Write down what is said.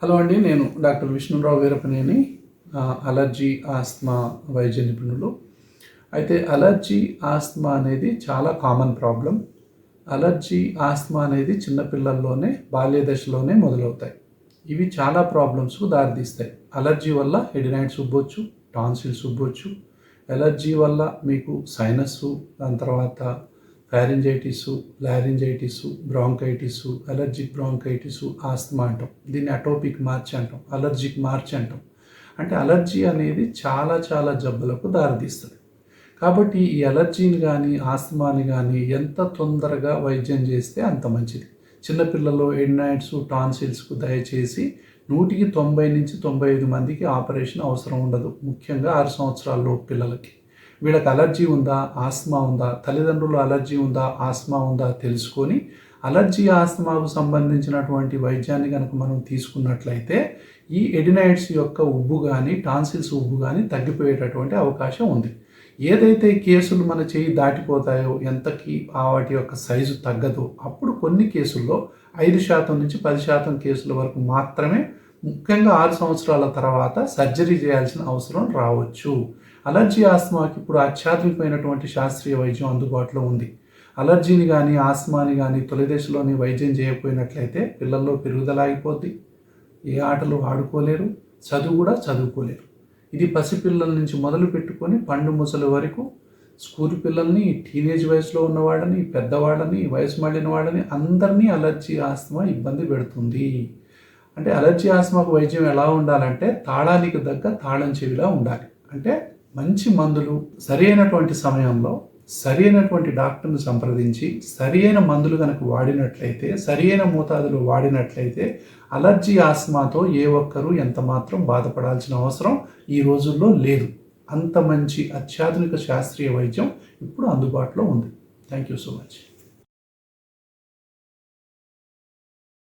Hello అండి, నేను doctor Vishnu Rao Veerapaneni, allergy asthma వైద్య నిపుణులు. అయితే అలర్జీ ఆస్తమా అనేది చాలా కామన్ ప్రాబ్లం. అలర్జీ ఆస్తమా అనేది చిన్నపిల్లల్లోనే బాల్య దశలోనే మొదలవుతాయి. ఇవి చాలా ప్రాబ్లమ్స్కు దారితీస్తాయి. అలర్జీ వల్ల ఎడినైటిస్ ఉబ్బొచ్చు, టాన్సిల్స్ ఉబ్బొచ్చు. అలర్జీ వల్ల మీకు సైనస్సు, దాని తర్వాత pharyngitis, laryngitis, bronchitis, allergic bronchitis, asthma అంటాం. దీన్ని అటోపిక్ మార్చ్ అంటాం, అలర్జిక్ మార్చ్ అంటాం. అంటే అలర్జీ అనేది చాలా చాలా జబ్బులకు దారితీస్తుంది. కాబట్టి ఈ అలర్జీని కానీ ఆస్తమాని కానీ ఎంత తొందరగా వైద్యం చేస్తే అంత మంచిది. చిన్నపిల్లల్లో ఎడినైటిస్, టాన్సిల్స్కు దయచేసి 100కి 90 నుంచి 95 మందికి ఆపరేషన్ అవసరం ఉండదు. ముఖ్యంగా 6 సంవత్సరాల పిల్లలకి. వీళ్ళకి అలర్జీ ఉందా, ఆస్తమా ఉందా, తల్లిదండ్రులు అలర్జీ ఉందా, ఆస్తమా ఉందా తెలుసుకొని అలర్జీ ఆస్తమాకు సంబంధించినటువంటి వైద్యాన్ని కనుక మనం తీసుకున్నట్లయితే ఈ ఎడినైటిస్ యొక్క ఉబ్బు కానీ టాన్సిల్స్ ఉబ్బు కానీ తగ్గిపోయేటటువంటి అవకాశం ఉంది. ఏదైతే కేసులు మన చేయి దాటిపోతాయో, ఎంతకి వాటి యొక్క సైజు తగ్గదో, అప్పుడు కొన్ని కేసుల్లో 5% నుంచి 10% కేసుల వరకు మాత్రమే, ముఖ్యంగా 6 సంవత్సరాల తర్వాత సర్జరీ చేయాల్సిన అవసరం రావచ్చు. అలర్జీ ఆస్తమాకి ఇప్పుడు అత్యాధునికమైనటువంటి శాస్త్రీయ వైద్యం అందుబాటులో ఉంది. అలర్జీని కానీ ఆస్తమాని కానీ తొలి దశలోని వైద్యం చేయకపోయినట్లయితే పిల్లల్లో పెరుగుదల ఆగిపోద్ది, ఏ ఆటలు ఆడుకోలేరు, చదువు కూడా చదువుకోలేరు. ఇది పసిపిల్లల నుంచి మొదలు పెట్టుకొని పండు ముసలి వరకు, స్కూల్ పిల్లల్ని, టీనేజ్ వయసులో ఉన్నవాళ్ళని, పెద్దవాళ్ళని, వయసు మళ్ళిన వాళ్ళని అందరినీ అలర్జీ ఆస్తమా ఇబ్బంది పెడుతుంది. అంటే అలర్జీ ఆస్తమాకు వైద్యం ఎలా ఉండాలంటే తాళానికి దగ్గ తాళం చెవిలా ఉండాలి. అంటే మంచి మందులు సరైనటువంటి సమయంలో సరైనటువంటి డాక్టర్ని సంప్రదించి సరైన మందులు కనుక వాడినట్లయితే, సరైన మోతాదులో వాడినట్లయితే అలర్జీ ఆస్తమాతో ఏ ఒక్కరూ ఎంత మాత్రం బాధపడాల్సిన అవసరం ఈ రోజుల్లో లేదు. అంత మంచి అత్యాధునిక శాస్త్రీయ వైద్యం ఇప్పుడు అందుబాటులో ఉంది. Thank you so much.